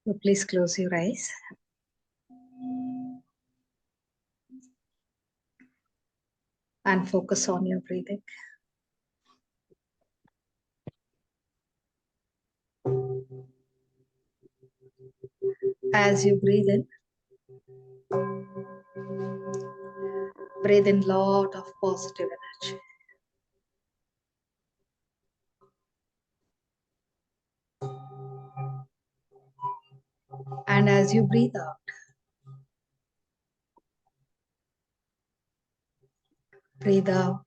So please close your eyes. And focus on your breathing. As you breathe in lot of positive energy. And as you breathe out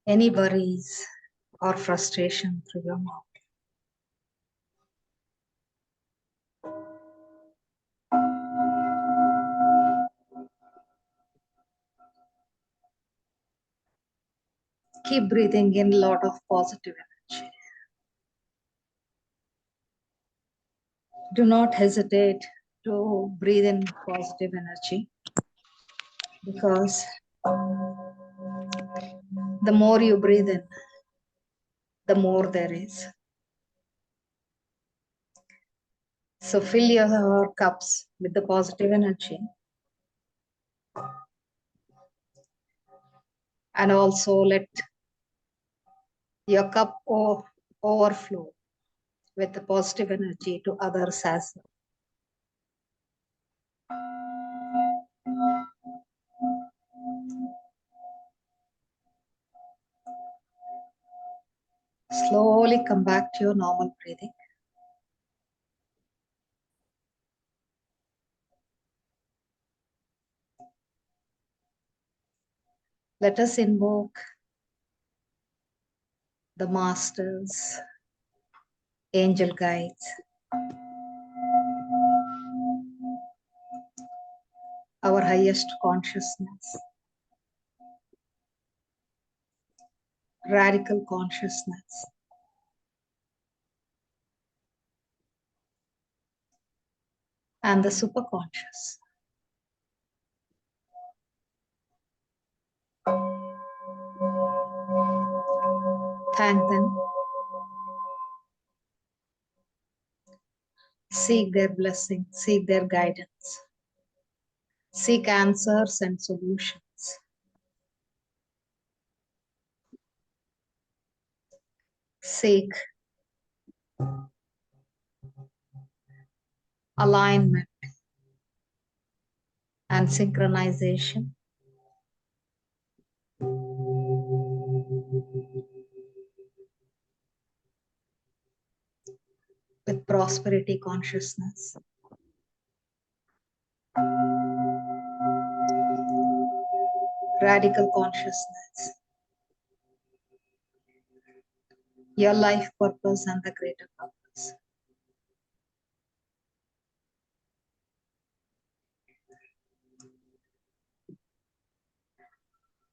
any worries or frustration through your mouth. Keep breathing in a lot of positive energy. Do not hesitate to breathe in positive energy, because the more you breathe in, the more there is. So fill your cups with the positive energy, and also let your cup overflow with the positive energy to others as well. Slowly come back to your normal breathing. Let us invoke the masters, angel guides, our highest consciousness, radical consciousness, and the superconscious. Thank them. Seek their blessing, seek their guidance, seek answers and solutions. Seek alignment and synchronization. With prosperity consciousness. Radical consciousness. Your life purpose and the greater purpose.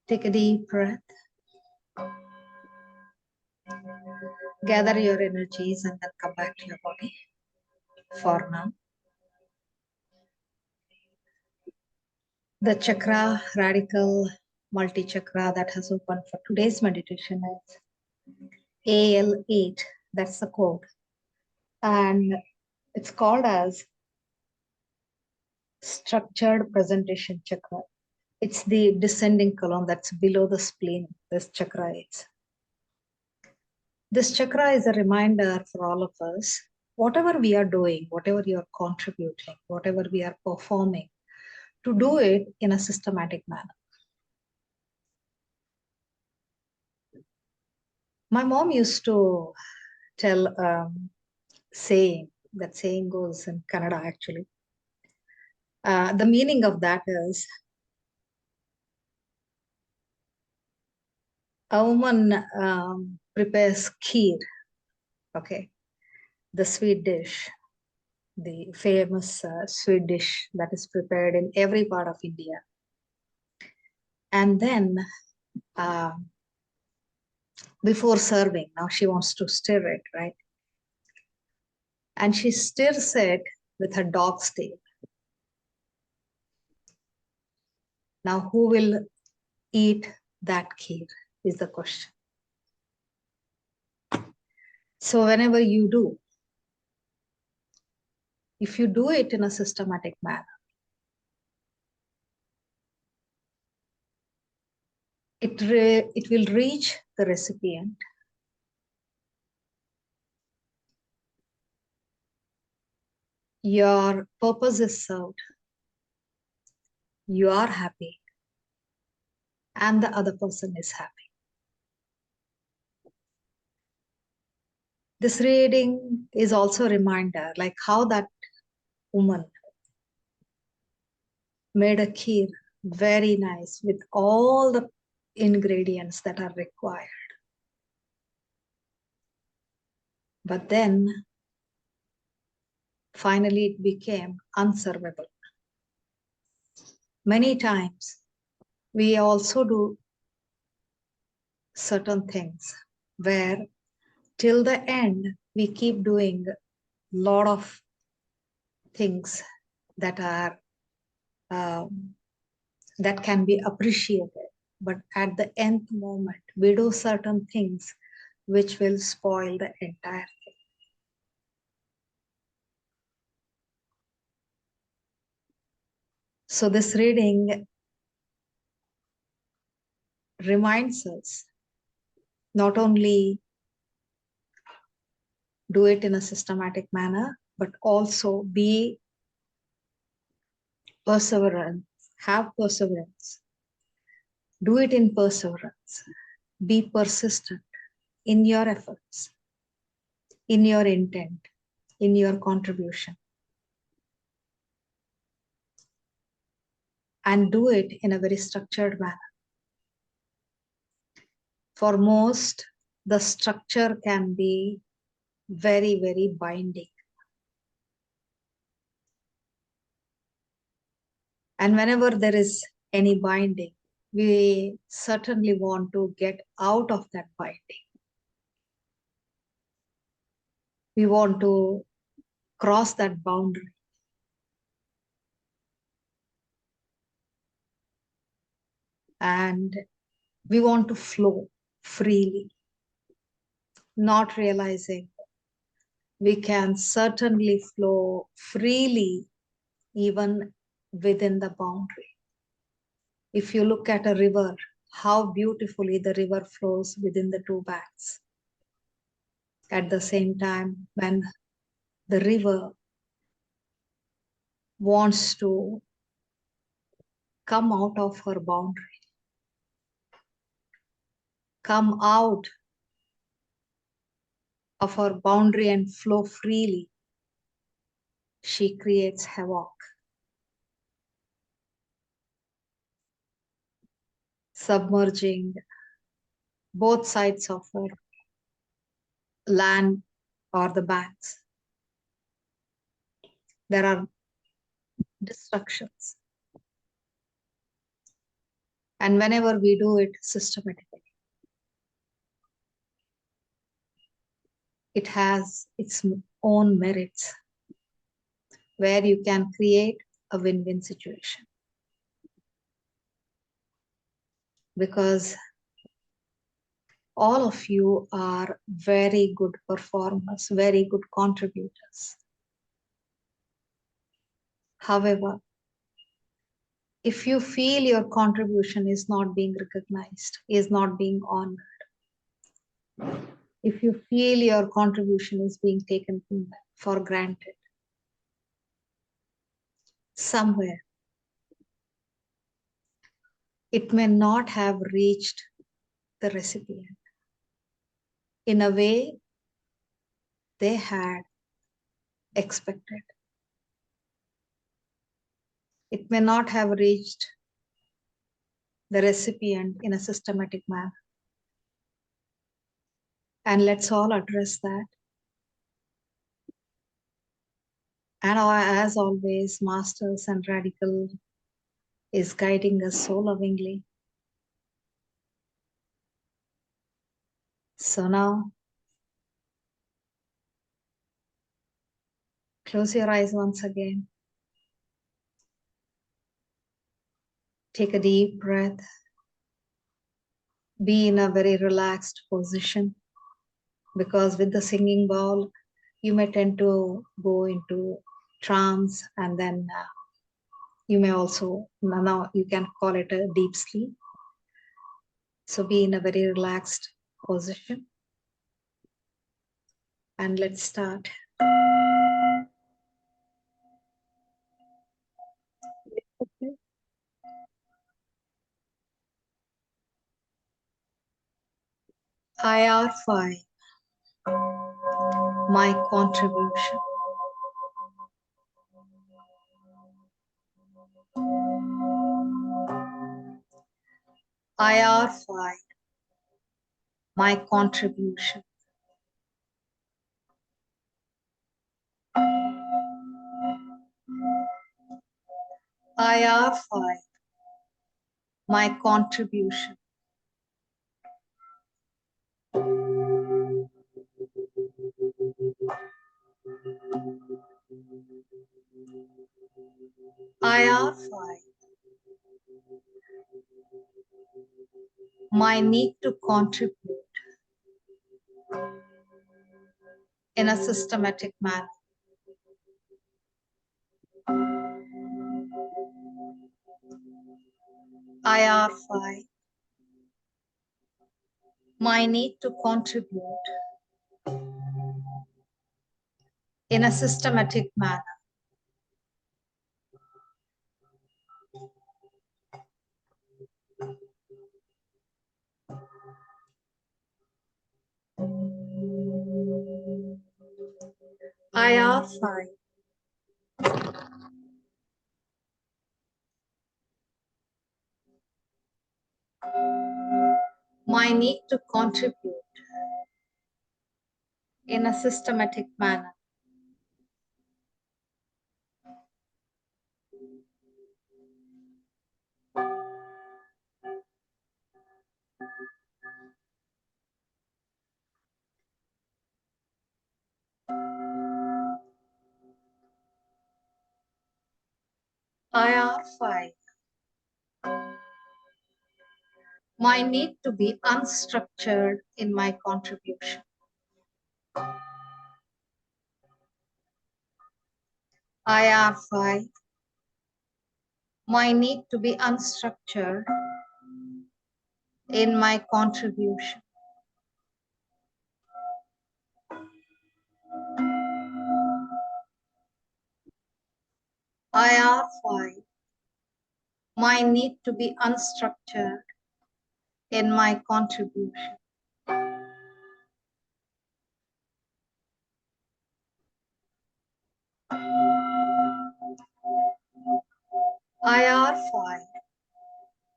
Take a deep breath. Gather your energies and then come back to your body for now. The chakra, radical multi-chakra that has opened for today's meditation is AL8. That's the code. And it's called as structured presentation chakra. It's the descending column that's below the spleen, this chakra is. This chakra is a reminder for all of us, whatever we are doing, whatever you are contributing, whatever we are performing, to do it in a systematic manner. My mom used to tell saying, that saying goes in Kannada actually. The meaning of that is, a woman prepares kheer, okay, the sweet dish, the famous sweet dish that is prepared in every part of India. And then before serving, now she wants to stir it, right? And she stirs it with her dog's tail. Now, who will eat that kheer is the question. So whenever you do, If you do it in a systematic manner, it will reach the recipient. Your purpose is served. You are happy, and the other person is happy. This reading is also a reminder, like how that woman made a kheer very nice with all the ingredients that are required. But then finally it became unservable. Many times we also do certain things where till the end we keep doing a lot of things that are that can be appreciated, but at the nth moment we do certain things which will spoil the entire thing. So this reading reminds us not only do it in a systematic manner, but also be perseverant, have perseverance, do it in perseverance, be persistent in your efforts, in your intent, in your contribution, and do it in a very structured manner. For most, the structure can be very, very binding. And whenever there is any binding, we certainly want to get out of that binding. We want to cross that boundary. And we want to flow freely, not realizing we can certainly flow freely even within the boundary. If you look at a river, how beautifully the river flows within the two banks. At the same time, when the river wants to come out of her boundary, come out of her boundary and flow freely, she creates havoc. Submerging both sides of her land or the banks. There are destructions. And whenever we do it systematically, it has its own merits where you can create a win-win situation. Because all of you are very good performers, very good contributors. However, if you feel your contribution is not being recognized, is not being honored, if you feel your contribution is being taken for granted, somewhere it may not have reached the recipient in a way they had expected. It may not have reached the recipient in a systematic manner. And let's all address that. And as always, Masters and Redikall is guiding us so lovingly. So now, close your eyes once again. Take a deep breath. Be in a very relaxed position, because with the singing bowl, you may tend to go into trance, and then you may also, now you can call it a deep sleep. So be in a very relaxed position. And let's start. IR5, my contribution. IR5, my contribution. IR5, my contribution. IR5, my need to contribute in a systematic manner. IR5, my need to contribute in a systematic manner. IR5, my need to contribute in a systematic manner. IR5, my need to be unstructured in my contribution. IR5, my need to be unstructured in my contribution. IR5, my need to be unstructured in my contribution. IR5,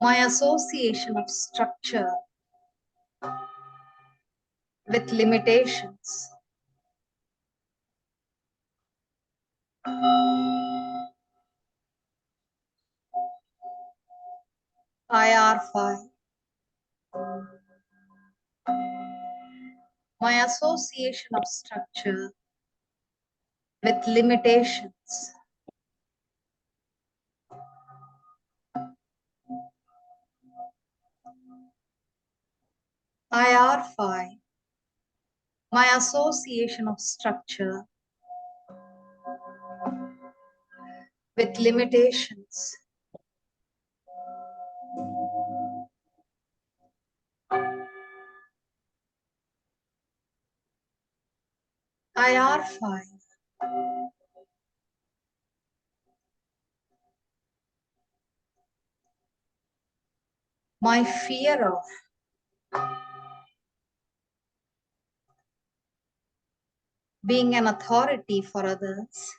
my association of structure with limitations. IR5, my association of structure with limitations. IR5, my association of structure with limitations. IR5, my fear of being an authority for others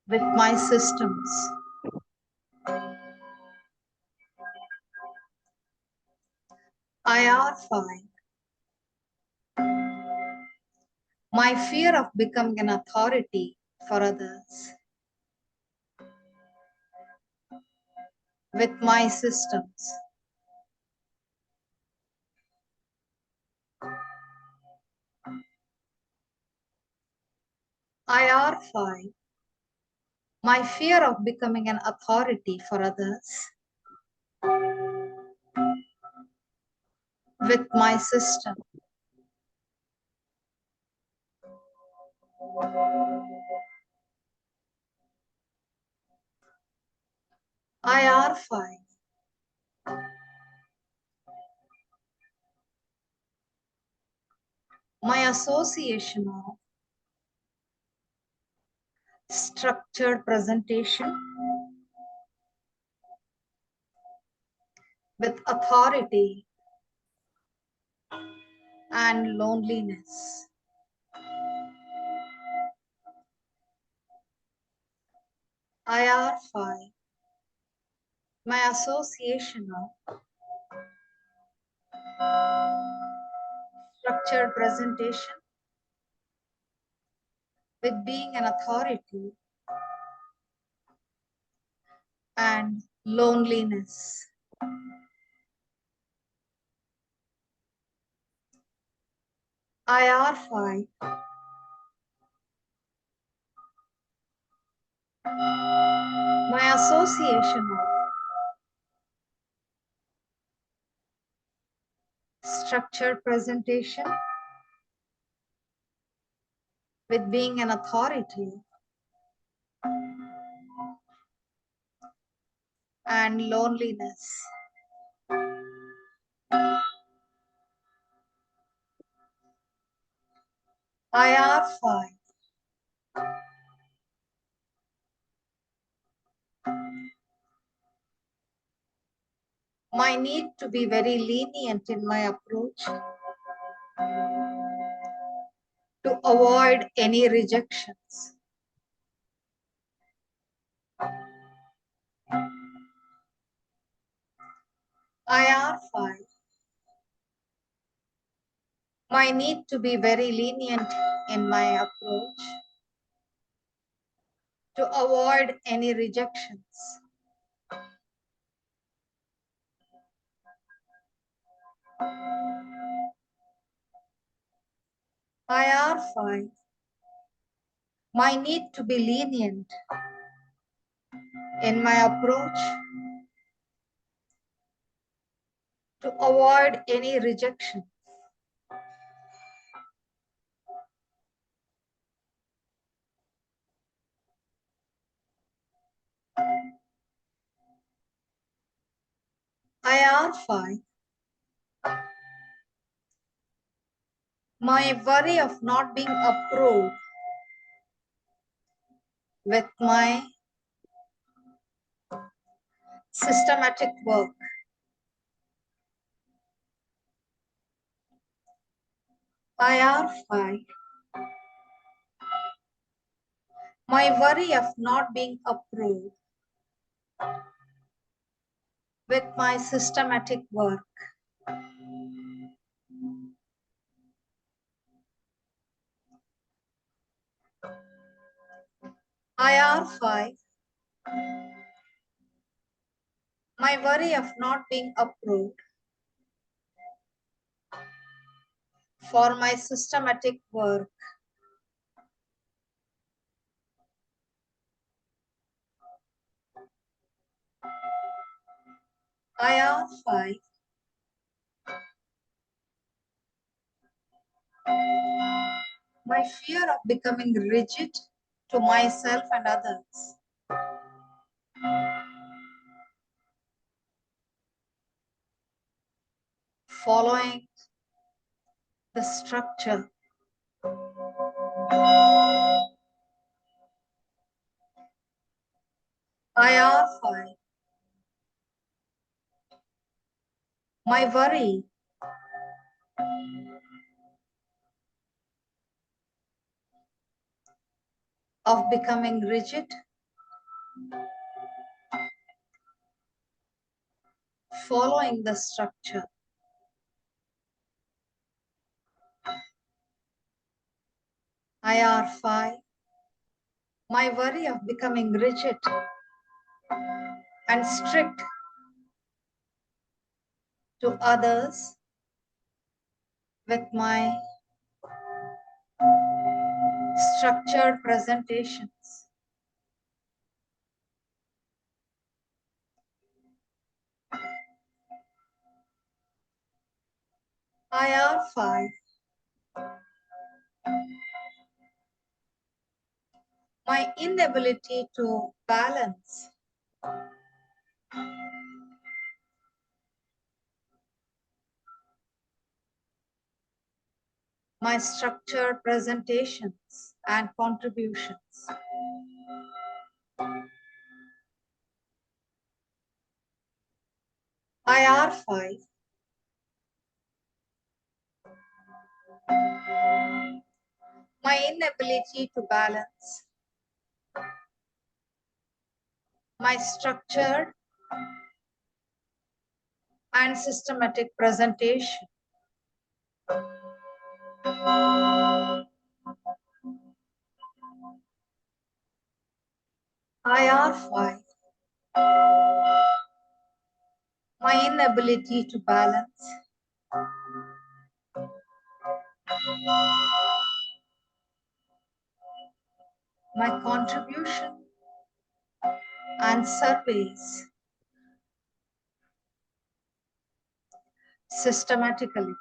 with my systems. IR5, my fear of becoming an authority for others with my systems. IR5, my fear of becoming an authority for others with my system. IR5. My association of structured presentation with authority and loneliness. IR5. My association of structured presentation with being an authority and loneliness. IR5. My association of structured presentation with being an authority and loneliness. IR5. My need to be very lenient in my approach to avoid any rejections. IR5. My need to be very lenient in my approach to avoid any rejections. IR5. My need to be lenient in my approach to avoid any rejection. IR5. My worry of not being approved with my systematic work. IR5. My worry of not being approved with my systematic work. IR5. My worry of not being approved for my systematic work. IR5. My fear of becoming rigid to myself and others. Following the structure. IR5. My worry of becoming rigid, following the structure. IR5. My worry of becoming rigid and strict to others with my structured presentations. IR5. my inability to balance, my structured presentations and contributions. IR5, my inability to balance, my structured and systematic presentation. IR5, my inability to balance, my contribution and surveys systematically.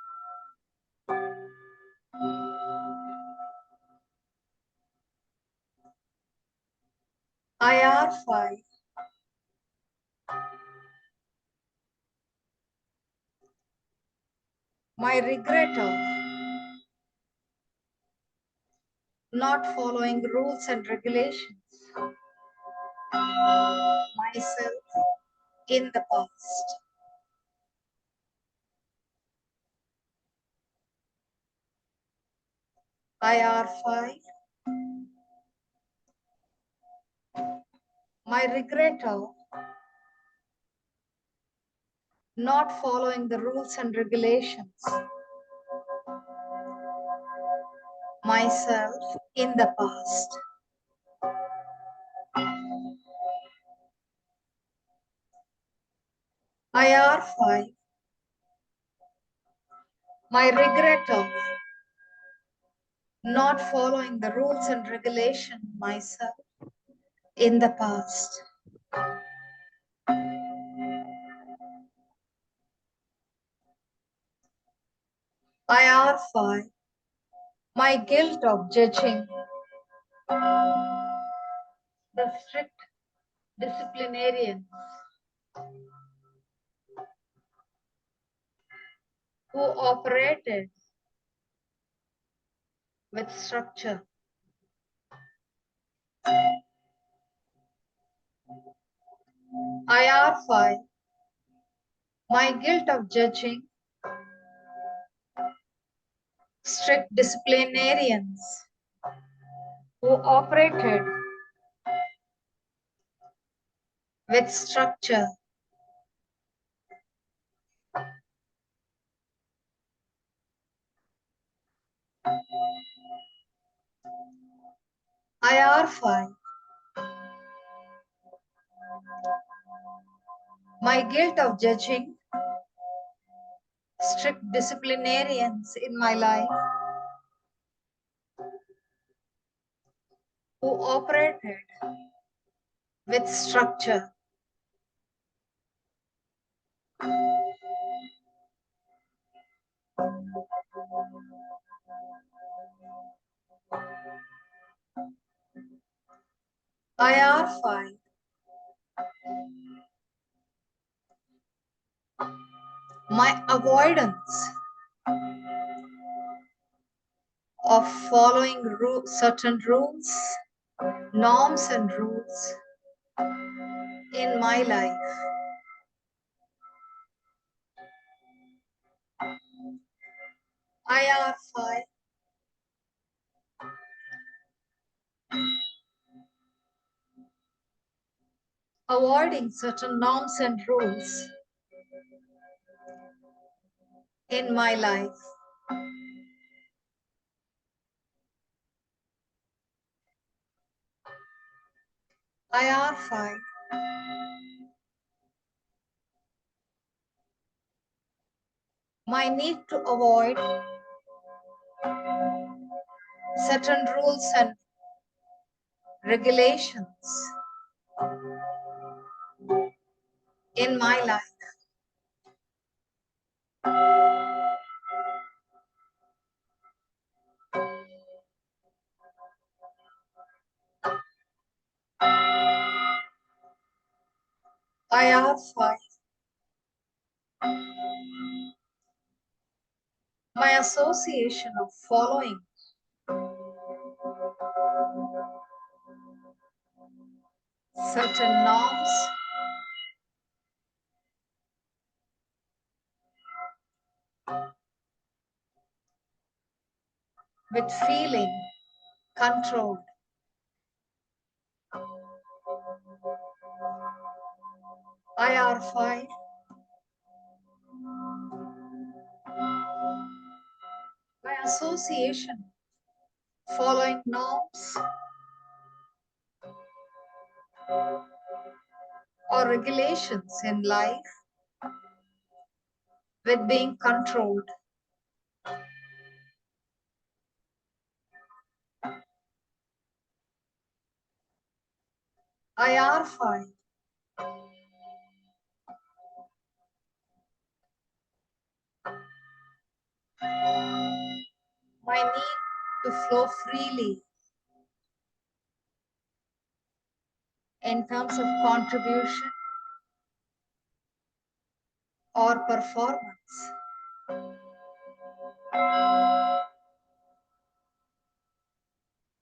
IR5, my regret of not following rules and regulations myself in the past. IR5, my regret of not following the rules and regulations myself in the past. IR5, my regret of not following the rules and regulations myself in the past. IR5, my guilt of judging the strict disciplinarians who operated with structure. IR5, my guilt of judging strict disciplinarians who operated with structure. IR5, my guilt of judging strict disciplinarians in my life who operated with structure. IR5, my avoidance of following certain rules, norms and rules in my life. IR5, avoiding certain norms and rules in my life. IR5, my need to avoid certain rules and regulations in my life. IR5. My association of following certain norms with feeling controlled. IR5. My association following norms or regulations in life with being controlled. IR5. My need to flow freely in terms of contribution or performance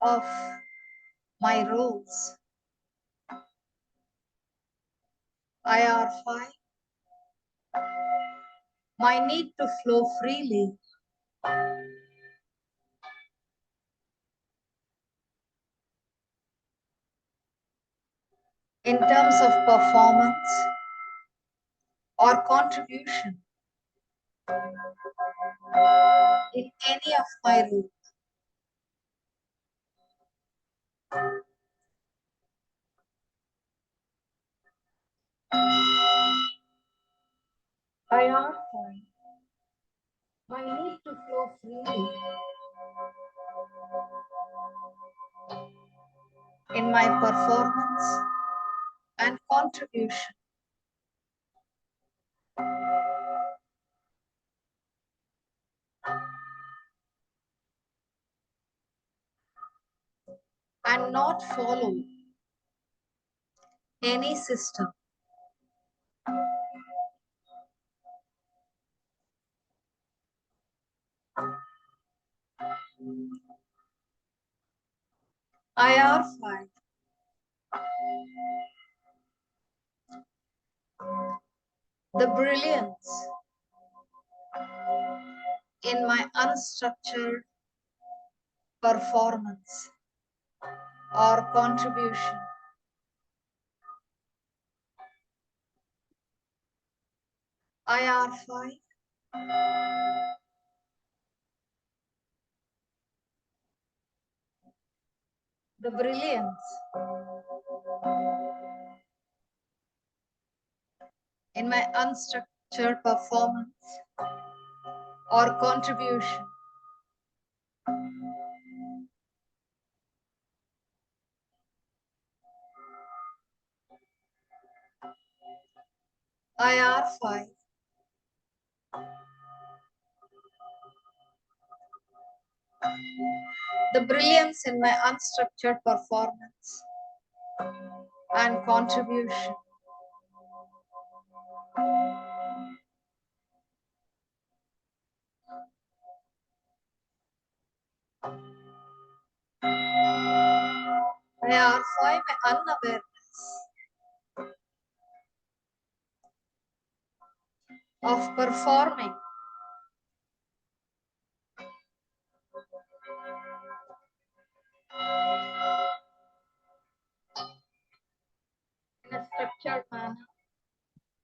of my roles. IR5. My need to flow freely in terms of performance or contribution in any of my roles. IR5. My need to flow freely in my performance and contribution and not follow any system. IR5. The brilliance in my unstructured performance or contribution. IR5. The brilliance in my unstructured performance or contribution. IR5. The brilliance in my unstructured performance and contribution. IR5. My unawareness of performing in a structured manner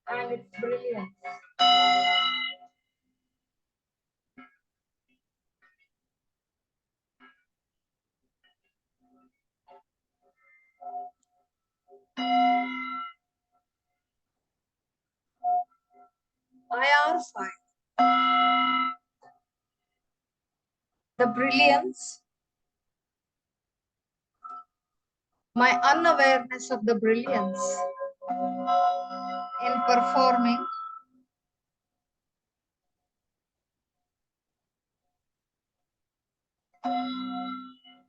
and its brilliance. IR5. The brilliance, my unawareness of the brilliance in performing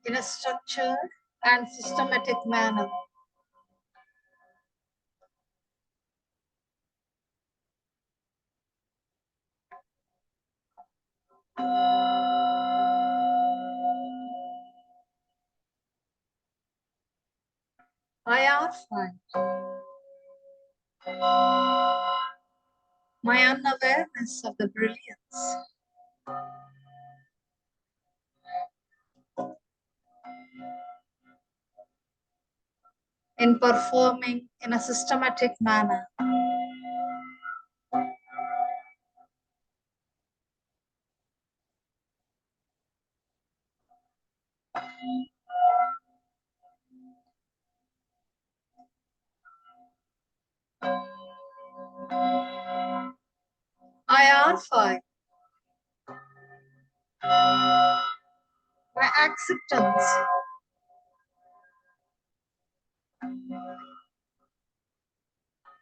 in a structured and systematic manner I are fine. My unawareness of the brilliance. In performing in a systematic manner. I are fine. My acceptance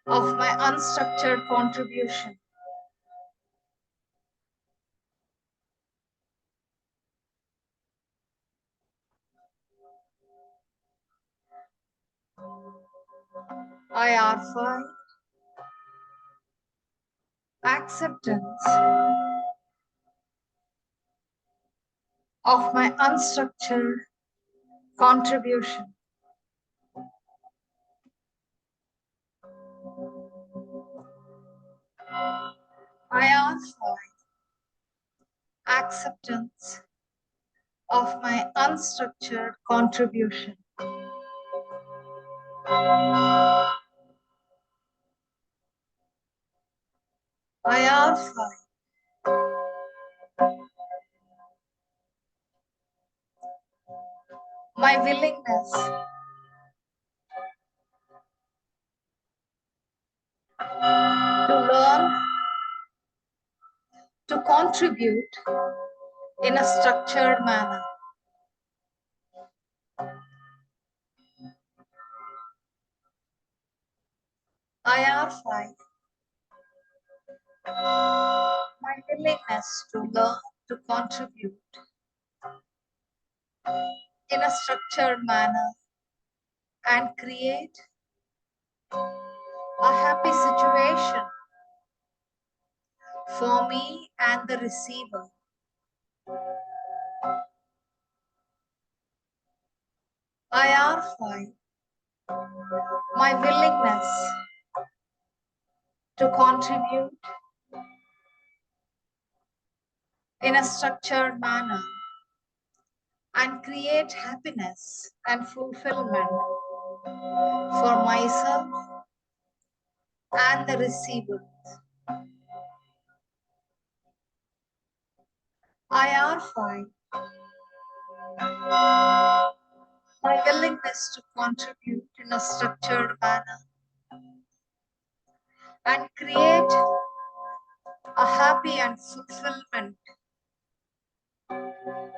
of my unstructured contribution. I are fine. Acceptance of my unstructured contribution. I are fine. Acceptance of my unstructured contribution. I are fine. My willingness to learn to contribute in a structured manner. I are fine. My willingness to learn to contribute in a structured manner and create a happy situation for me and the receiver. I are fine. My willingness to contribute in a structured manner and create happiness and fulfillment for myself and the receiver. I are fine. My willingness to contribute in a structured manner and create a happy and fulfillment,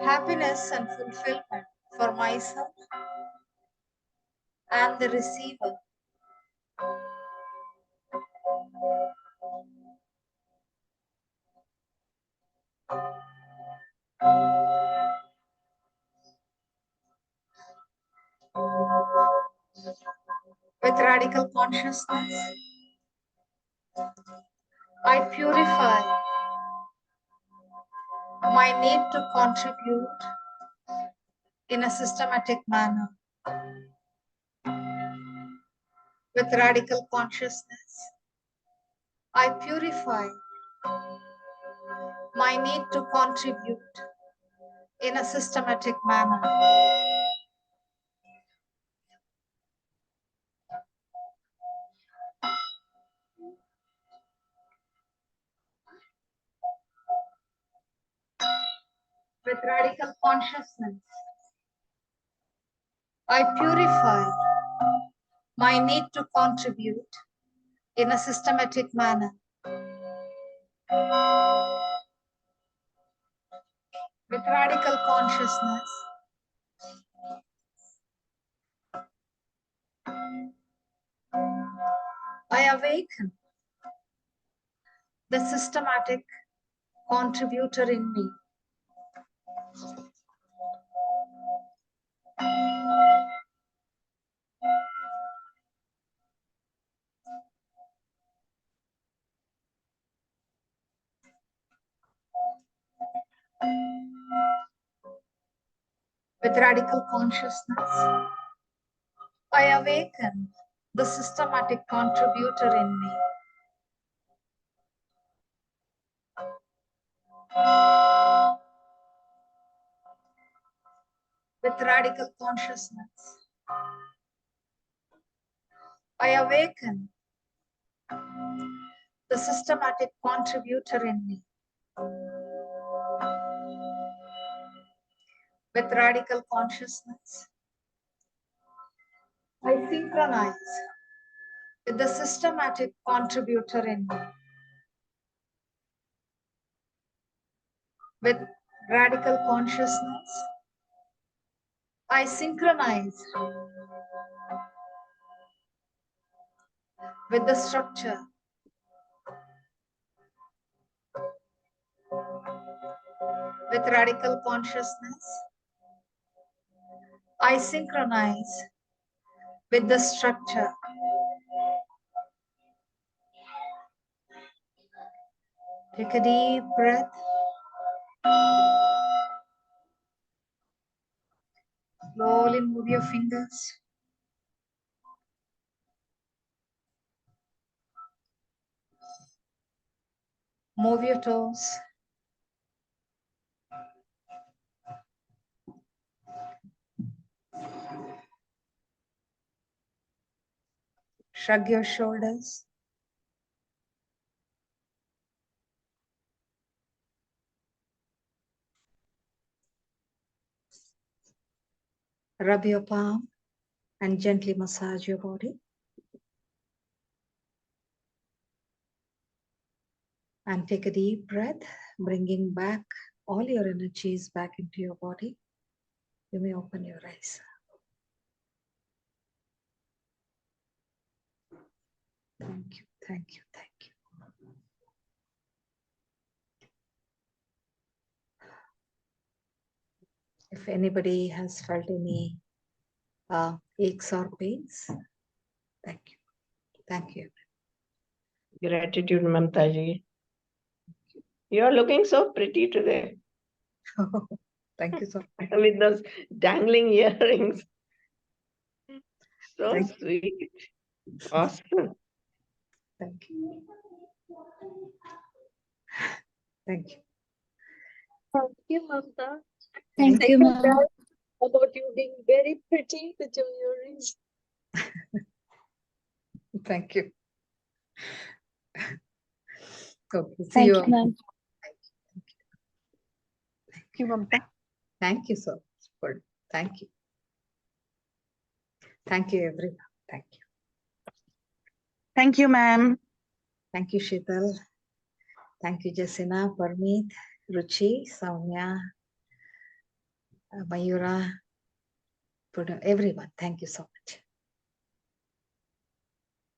happiness and fulfillment for myself and the receiver. With radical consciousness, I purify my need to contribute in a systematic manner. With radical consciousness, I purify my need to contribute in a systematic manner. With radical consciousness, I purify my need to contribute in a systematic manner. With radical consciousness, I awaken the systematic contributor in me. With radical consciousness, I awaken the systematic contributor in me. With radical consciousness, I awaken the systematic contributor in me. With radical consciousness, I synchronize with the systematic contributor in me. With radical consciousness, I synchronize with the structure. With radical consciousness, I synchronize with the structure. Take a deep breath. Slowly move your fingers. Move your toes. Shrug your shoulders. Rub your palm and gently massage your body. And take a deep breath, bringing back all your energies back into your body. You may open your eyes. Thank you, thank you, thank you. If anybody has felt any aches or pains, thank you. Thank you. Gratitude, Mamtaji. You are looking so pretty today. Thank you so much. With those dangling earrings. So Thank sweet. Awesome. Thank you. Thank you. Thank you, Mamta. Thank you, ma'am. About you being very pretty with your earrings. Thank you. Okay, see Thank you. you, ma'am. Thank you, Mamta. Thank you so much. Good. Thank you. Thank you, everyone. Thank you. Thank you, ma'am. Thank you, Sheetal. Thank you, Jasina, Parmeet, Ruchi, Soumya, Mayura, everyone. Thank you so much.